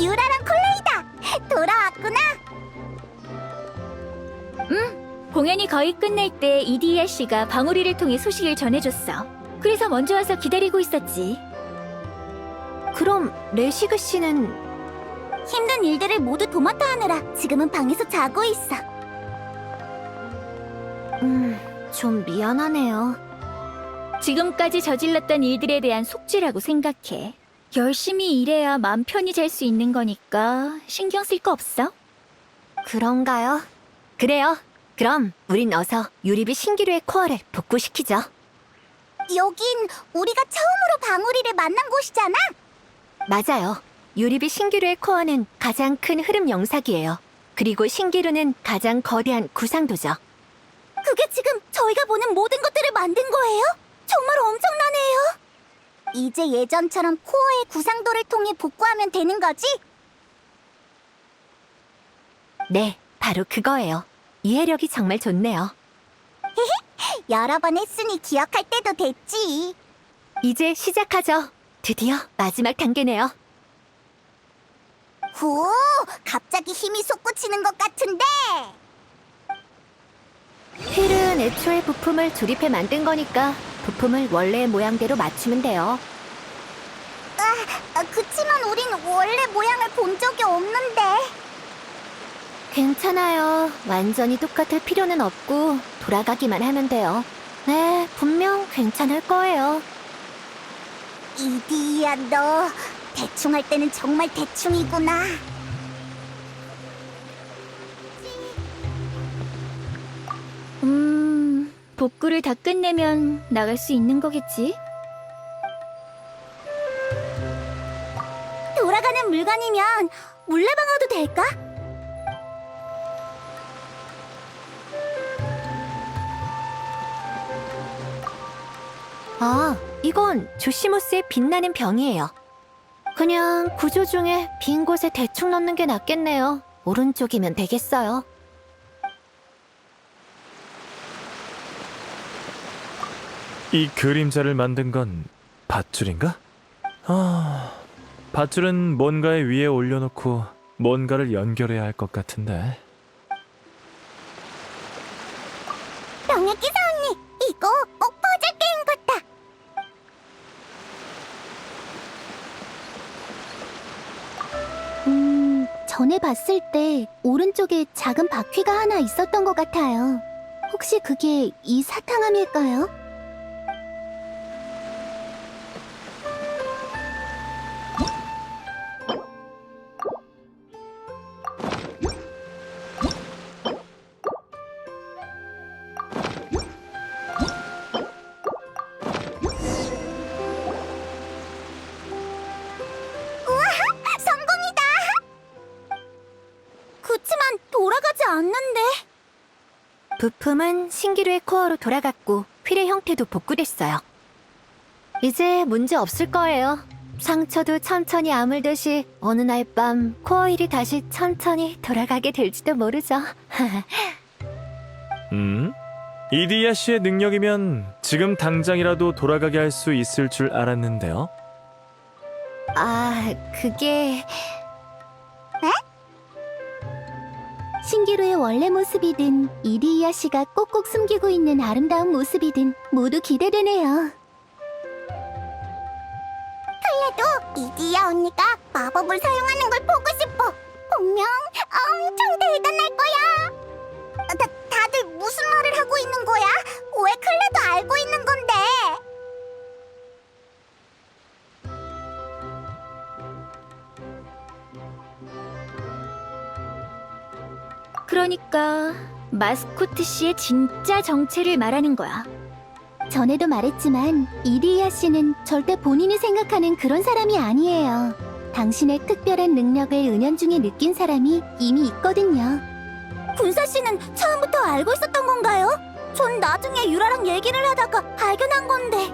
유라랑 콜레이다! 돌아왔구나! 공연이 거의 끝날 때 이디야 씨가 방울이를 통해 소식을 전해줬어. 그래서 먼저 와서 기다리고 있었지. 그럼 레시그 씨는 힘든 일들을 모두 도맡아 하느라 지금은 방에서 자고 있어. 좀 미안하네요. 지금까지 저질렀던 일들에 대한 속죄라고 생각해. 열심히 일해야 마음 편히 잘 수 있는 거니까 신경 쓸 거 없어? 그런가요? 그래요. 그럼 우린 어서 유리비 신기루의 코어를 복구시키죠. 여긴 우리가 처음으로 방울이를 만난 곳이잖아? 맞아요. 유리비 신기루의 코어는 가장 큰 흐름 영삭이에요. 그리고 신기루는 가장 거대한 구상도죠. 그게 지금 저희가 보는 모든 것들을 만든 거예요? 정말 엄청나네요. 이제 예전처럼 코어의 구상도를 통해 복구하면 되는 거지? 네, 바로 그거예요. 이해력이 정말 좋네요. 여러 번 했으니 기억할 때도 됐지. 이제 시작하죠. 드디어 마지막 단계네요. 오, 갑자기 힘이 솟구치는 것 같은데? 휠은 애초에 부품을 조립해 만든 거니까 부품을 원래의 모양대로 맞추면 돼요. 그치만 우린 원래 모양을 본 적이 없는데. 괜찮아요. 완전히 똑같을 필요는 없고 돌아가기만 하면 돼요. 네, 분명 괜찮을 거예요. 이디야, 너 대충 할 때는 정말 대충이구나. 복구를 다 끝내면 나갈 수 있는 거겠지? 돌아가는 물건이면 물레방아도 될까? 아, 이건 조시모스의 빛나는 병이에요. 그냥 구조 중에 빈 곳에 대충 넣는 게 낫겠네요. 오른쪽이면 되겠어요. 이 그림자를 만든 건 밧줄인가? 밧줄은 뭔가의 위에 올려놓고 뭔가를 연결해야 할 것 같은데. 병의 기사 언니, 이거 퍼즐 게임 같다. 전에 봤을 때 오른쪽에 작은 바퀴가 하나 있었던 것 같아요. 혹시 그게 이 사탕함일까요? 성공이다! 그치만 돌아가지 않는데. 부품은 신기루의 코어로 돌아갔고 휠의 형태도 복구됐어요. 이제 문제 없을 거예요. 상처도 천천히 아물듯이 어느 날 밤 코어 휠이 다시 천천히 돌아가게 될지도 모르죠. 이디야 씨의 능력이면 지금 당장이라도 돌아가게 할 수 있을 줄 알았는데요. 아, 그게... 신기루의 원래 모습이든 이디야 씨가 꼭꼭 숨기고 있는 아름다운 모습이든 모두 기대되네요. 그래도 이디야 언니가 마법을 사용하는 걸 보고 싶어. 분명 엄청 대단할 거야. 다들 무슨 말을 하고 있는 거야? 왜 클레도 알고 있는 건데? 그러니까 마스코트 씨의 진짜 정체를 말하는 거야. 전에도 말했지만 이디야 씨는 절대 본인이 생각하는 그런 사람이 아니에요. 당신의 특별한 능력을 은연중에 느낀 사람이 이미 있거든요. 군사 씨는 처음부터 알고 있었던 건가요? 전 나중에 유라랑 얘기를 하다가 발견한 건데.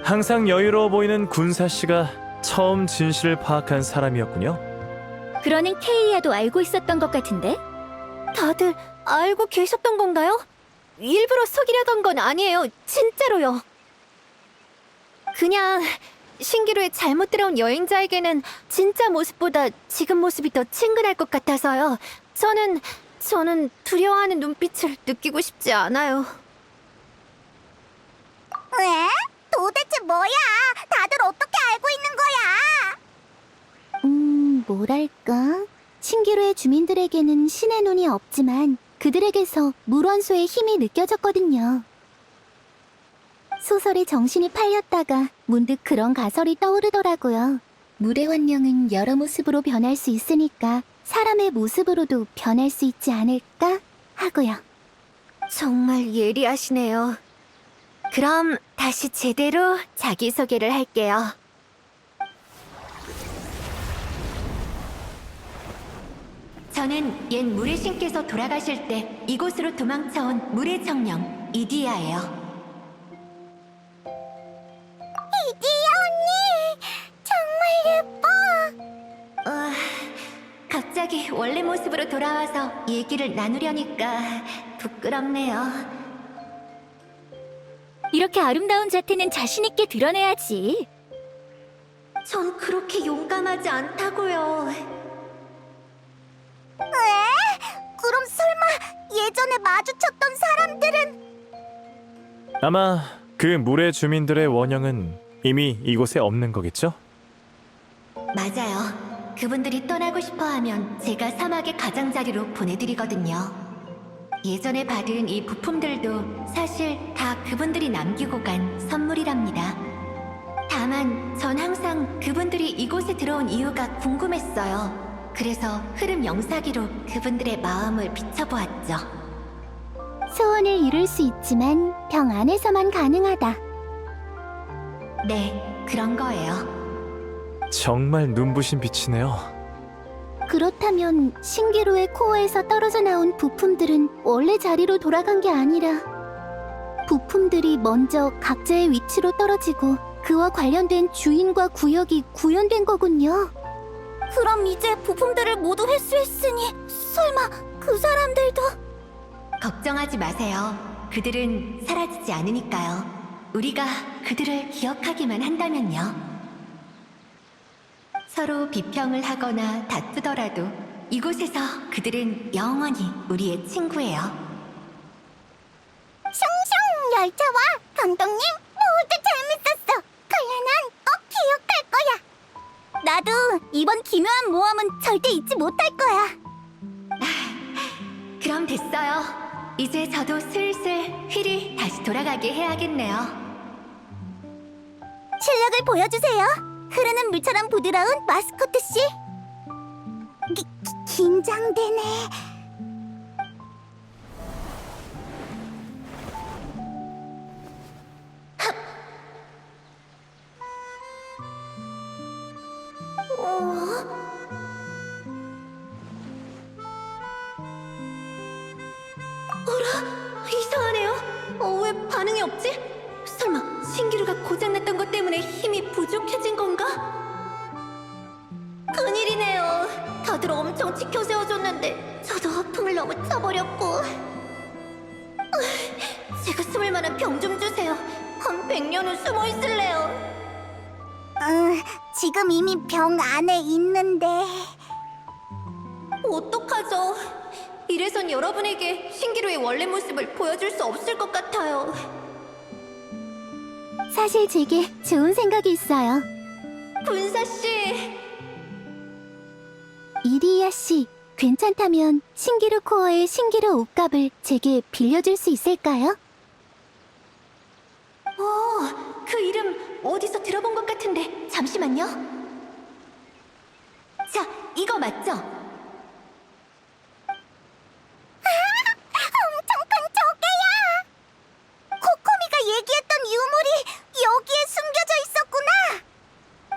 항상 여유로워 보이는 군사 씨가 처음 진실을 파악한 사람이었군요. 그러는 케이아도 알고 있었던 것 같은데? 다들 알고 계셨던 건가요? 일부러 속이려던 건 아니에요. 진짜로요. 그냥 신기루에 잘못 들어온 여행자에게는 진짜 모습보다 지금 모습이 더 친근할 것 같아서요. 저는 두려워하는 눈빛을 느끼고 싶지 않아요. 왜? 도대체 뭐야? 다들 어떻게 알고 있는 거야? 뭐랄까? 신기루의 주민들에게는 신의 눈이 없지만 그들에게서 물원소의 힘이 느껴졌거든요. 소설에 정신이 팔렸다가 문득 그런 가설이 떠오르더라고요. 물의 환경은 여러 모습으로 변할 수 있으니까 사람의 모습으로도 변할 수 있지 않을까 하고요. 정말 예리하시네요. 그럼 다시 제대로 자기소개를 할게요. 저는 옛 물의 신께서 돌아가실 때 이곳으로 도망쳐온 물의 청령 이디야예요. 이디야 언니! 정말 예뻐! 갑자기 원래 모습으로 돌아와서 얘기를 나누려니까 부끄럽네요. 이렇게 아름다운 자태는 자신있게 드러내야지. 전 그렇게 용감하지 않다고요. 그럼 설마 예전에 마주쳤던 사람들은? 아마 그 물의 주민들의 원형은 이미 이곳에 없는 거겠죠? 맞아요. 그분들이 떠나고 싶어하면 제가 사막의 가장자리로 보내드리거든요. 예전에 받은 이 부품들도 사실 다 그분들이 남기고 간 선물이랍니다. 다만 전 항상 그분들이 이곳에 들어온 이유가 궁금했어요. 그래서 흐름 영사기로 그분들의 마음을 비춰보았죠. 소원을 이룰 수 있지만 병 안에서만 가능하다. 네, 그런 거예요. 정말 눈부신 빛이네요. 그렇다면 신기루의 코어에서 떨어져 나온 부품들은 원래 자리로 돌아간 게 아니라 부품들이 먼저 각자의 위치로 떨어지고 그와 관련된 주인과 구역이 구현된 거군요. 그럼 이제 부품들을 모두 회수했으니 설마 그 사람들도... 걱정하지 마세요. 그들은 사라지지 않으니까요. 우리가 그들을 기억하기만 한다면요. 서로 비평을 하거나 다투더라도 이곳에서 그들은 영원히 우리의 친구예요. 숑숑 열차와 감독님 모두 재밌었어. 칼라난 꼭 기억할 거야. 나도 이번 기묘한 모험은 절대 잊지 못할 거야. 그럼 됐어요. 이제 저도 슬슬 휠이 다시 돌아가게 해야겠네요. 실력을 보여주세요. 흐르는 물처럼 부드러운 마스코트 씨. 긴장되네. 이상하네요. 왜 반응이 없지? 설마 신기루가 고장났던 것 때문에 힘이 부족해진 건가? 큰일이네요. 다들 엄청 지켜세워줬는데 저도 허풍을 너무 쳐버렸고. 제가 숨을 만한 병 좀 주세요. 한 100년은 숨어 있을래요. 지금 이미 병 안에 있는데. 어떡하죠? 이래선 여러분에게 신기루의 원래 모습을 보여줄 수 없을 것 같아요. 사실 제게 좋은 생각이 있어요. 군사씨! 이리야 씨, 괜찮다면 신기루 코어의 신기루 옷값을 제게 빌려줄 수 있을까요? 그 이름 어디서 들어본 것 같은데 잠시만요. 자, 이거 맞죠? 엄청 큰 조개야! 코코미가 얘기했던 유물이 여기에 숨겨져 있었구나!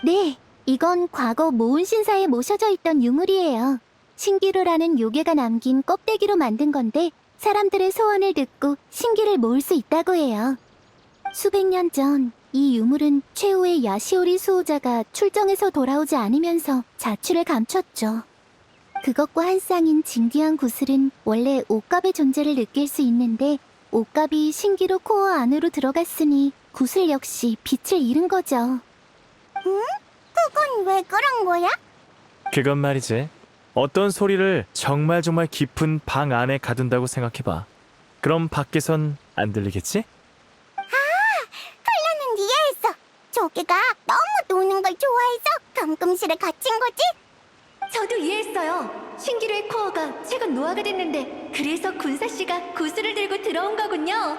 네, 이건 과거 모은 신사에 모셔져 있던 유물이에요. 신기루라는 요괴가 남긴 껍데기로 만든 건데 사람들의 소원을 듣고 신기를 모을 수 있다고 해요. 수백 년 전 이 유물은 최후의 야시오리 수호자가 출정해서 돌아오지 않으면서 자취를 감췄죠. 그것과 한 쌍인 진귀한 구슬은 원래 옷값의 존재를 느낄 수 있는데 옷값이 신기루 코어 안으로 들어갔으니 구슬 역시 빛을 잃은 거죠. 그건 왜 그런 거야? 그건 말이지. 어떤 소리를 정말 깊은 방 안에 가둔다고 생각해봐. 그럼 밖에선 안 들리겠지? 나는 이해했어. 조개가 너무 노는 걸 좋아해서 감금실에 갇힌 거지? 저도 이해했어요. 신기루의 코어가 최근 노화가 됐는데 그래서 군사 씨가 구슬을 들고 들어온 거군요.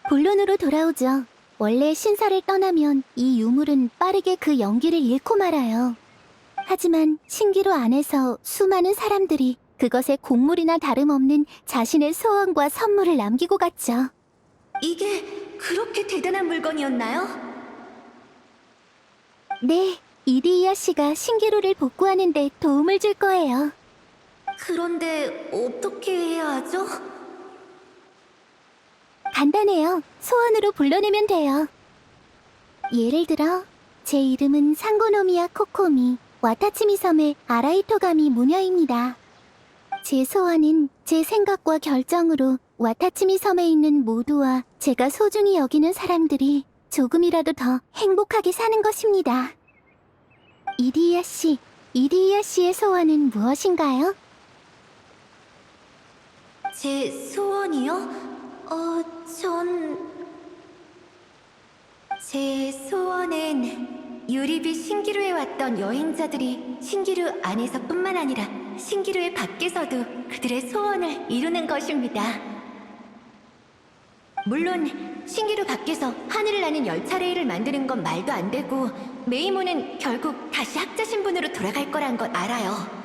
본론으로 돌아오죠. 원래 신사를 떠나면 이 유물은 빠르게 그 연기를 잃고 말아요. 하지만 신기루 안에서 수많은 사람들이 그것에 곡물이나 다름없는 자신의 소원과 선물을 남기고 갔죠. 이게 그렇게 대단한 물건이었나요? 네, 이디이아 씨가 신기루를 복구하는 데 도움을 줄 거예요. 그런데 어떻게 해야 하죠? 간단해요. 소원으로 불러내면 돼요. 예를 들어 제 이름은 상고노미야 코코미, 와타치미 섬의 아라이토가미 무녀입니다. 제 소원은 제 생각과 결정으로 와타치미 섬에 있는 모두와 제가 소중히 여기는 사람들이 조금이라도 더 행복하게 사는 것입니다. 이디이아 씨의 소원은 무엇인가요? 제 소원이요? 제 소원은 유리비 신기루에 왔던 여행자들이 신기루 안에서뿐만 아니라 신기루의 밖에서도 그들의 소원을 이루는 것입니다. 물론 신기루 밖에서 하늘을 나는 열차 레일을 만드는 건 말도 안 되고 메이모는 결국 다시 학자 신분으로 돌아갈 거란 걸 알아요.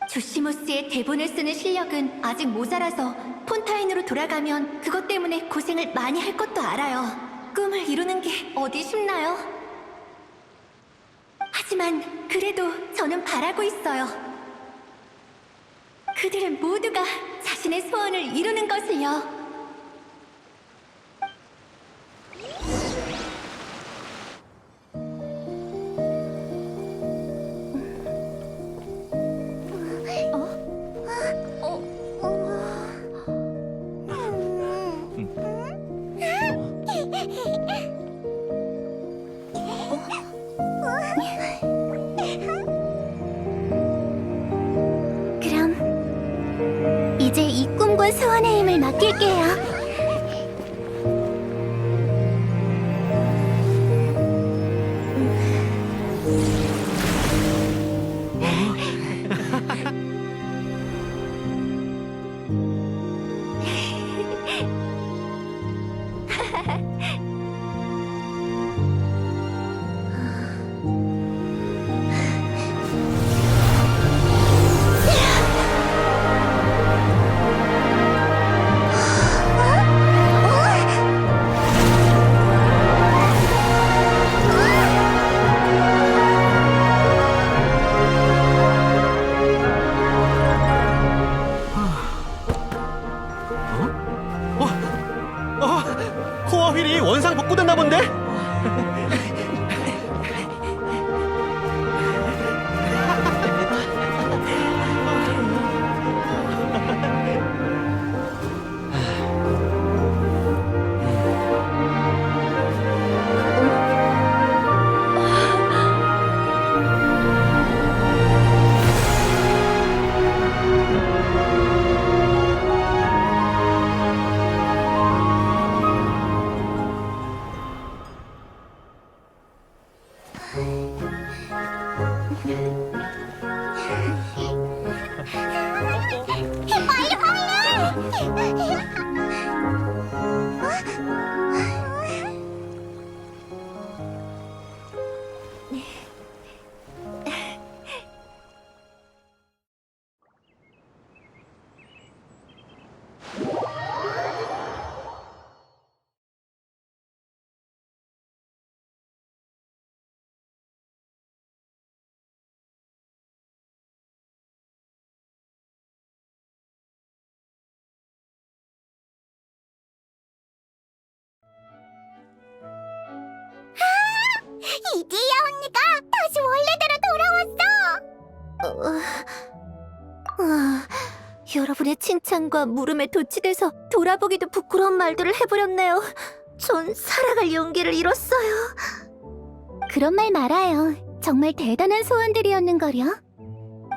조시모스의 대본을 쓰는 실력은 아직 모자라서 폰타인으로 돌아가면 그것 때문에 고생을 많이 할 것도 알아요. 꿈을 이루는 게 어디 쉽나요? 하지만 그래도 저는 바라고 있어요. 그들은 모두가 자신의 소원을 이루는 것을요. 그럼 이제 이 꿈과 소원의 힘을 맡길게요. 코어 휠이 원상 복구됐나 본데? 이디야 언니가 다시 원래대로 돌아왔어. 여러분의 칭찬과 물음에 도취돼서 돌아보기도 부끄러운 말들을 해버렸네요. 전 살아갈 용기를 잃었어요. 그런 말 말아요. 정말 대단한 소원들이었는걸요.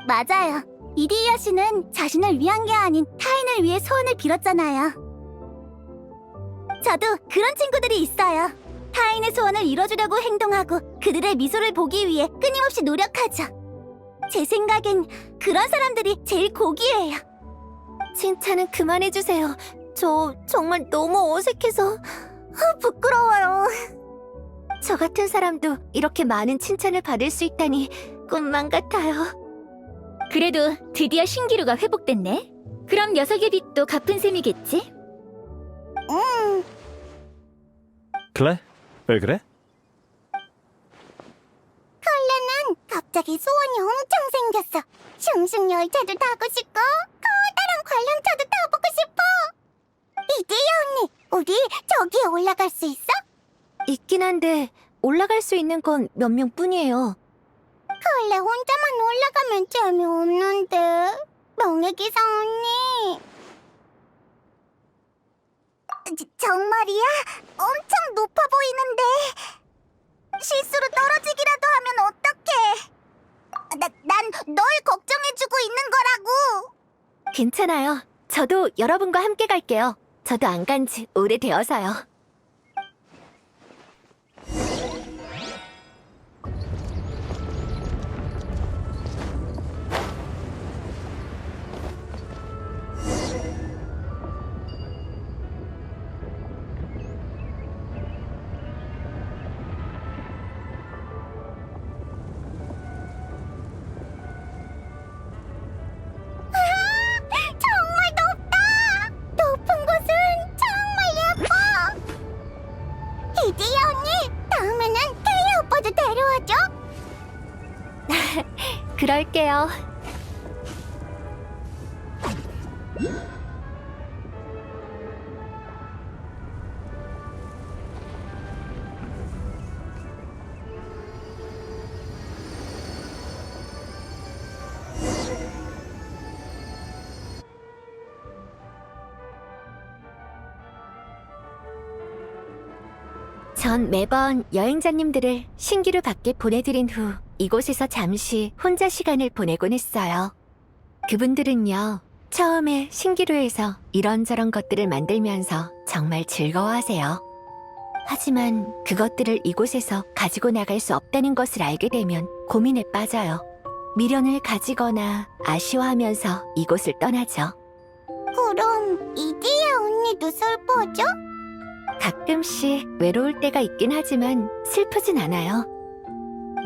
맞아요. 이디야 씨는 자신을 위한 게 아닌 타인을 위해 소원을 빌었잖아요. 저도 그런 친구들이 있어요. 타인의 소원을 이뤄주려고 행동하고 그들의 미소를 보기 위해 끊임없이 노력하죠. 제 생각엔 그런 사람들이 제일 고귀해요. 칭찬은 그만해주세요. 저 정말 너무 어색해서 부끄러워요. 저 같은 사람도 이렇게 많은 칭찬을 받을 수 있다니 꿈만 같아요. 그래도 드디어 신기루가 회복됐네. 그럼 녀석의 빚도 갚은 셈이겠지? 클레? 왜 그래? 갑자기 소원이 엄청 생겼어. 슝슝 열차도 타고 싶고 커다란 관람차도 타보고 싶어. 이디야 언니, 우리 저기에 올라갈 수 있어? 있긴 한데 올라갈 수 있는 건 몇 명뿐이에요. 원래 혼자만 올라가면 재미없는데. 명예기사 언니. 정말이야? 엄청 높아 보이는데. 실수로 떨어지기라도 하면 어떡해? 난 널 걱정해주고 있는 거라고. 괜찮아요. 저도 여러분과 함께 갈게요. 저도 안 간 지 오래되어서요. 정말 높다. 높은 곳은 정말 예뻐. 이디야 언니, 다음에는 테이 오빠도 데려와줘. 그럴게요. 전 매번 여행자님들을 신기루 밖에 보내드린 후 이곳에서 잠시 혼자 시간을 보내곤 했어요. 그분들은요, 처음에 신기루에서 이런저런 것들을 만들면서 정말 즐거워하세요. 하지만 그것들을 이곳에서 가지고 나갈 수 없다는 것을 알게 되면 고민에 빠져요. 미련을 가지거나 아쉬워하면서 이곳을 떠나죠. 그럼 이디야 언니도 슬퍼져? 가끔씩 외로울 때가 있긴 하지만 슬프진 않아요.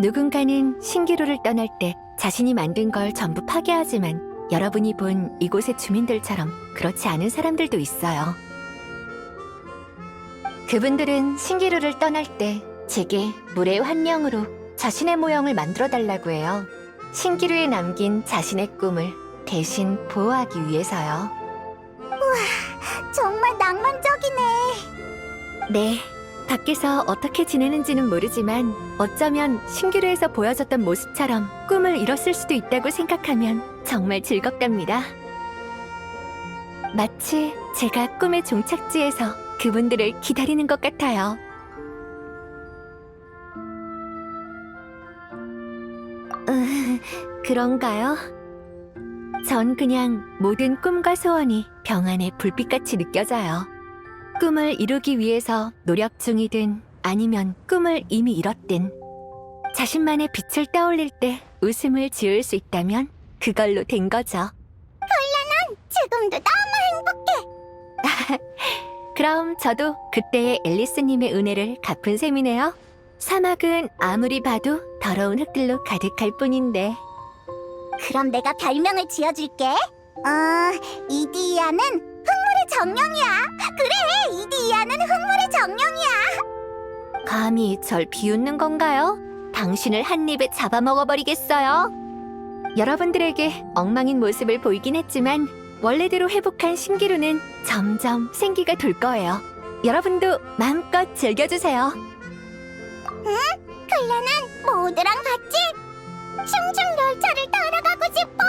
누군가는 신기루를 떠날 때 자신이 만든 걸 전부 파괴하지만 여러분이 본 이곳의 주민들처럼 그렇지 않은 사람들도 있어요. 그분들은 신기루를 떠날 때 제게 물의 환영으로 자신의 모형을 만들어 달라고 해요. 신기루에 남긴 자신의 꿈을 대신 보호하기 위해서요. 정말 낭만적이네. 네, 밖에서 어떻게 지내는지는 모르지만 어쩌면 신기루에서 보여줬던 모습처럼 꿈을 이뤘을 수도 있다고 생각하면 정말 즐겁답니다. 마치 제가 꿈의 종착지에서 그분들을 기다리는 것 같아요. 그런가요? 전 그냥 모든 꿈과 소원이 병 안에 불빛같이 느껴져요. 꿈을 이루기 위해서 노력 중이든 아니면 꿈을 이미 이뤘든 자신만의 빛을 떠올릴 때 웃음을 지을 수 있다면 그걸로 된 거죠. 지금도 너무 행복해. 그럼 저도 그때의 앨리스님의 은혜를 갚은 셈이네요. 사막은 아무리 봐도 더러운 흙들로 가득할 뿐인데. 그럼 내가 별명을 지어줄게. 이디야는 흙물의 정령이야. 그래, 이디야는 흙물의 정령이야. 감히 절 비웃는 건가요? 당신을 한 입에 잡아먹어버리겠어요. 여러분들에게 엉망인 모습을 보이긴 했지만 원래대로 회복한 신기루는 점점 생기가 돌 거예요. 여러분도 마음껏 즐겨주세요. 클레는 모두랑 같이 슝슝 열차를 따라가고 싶어.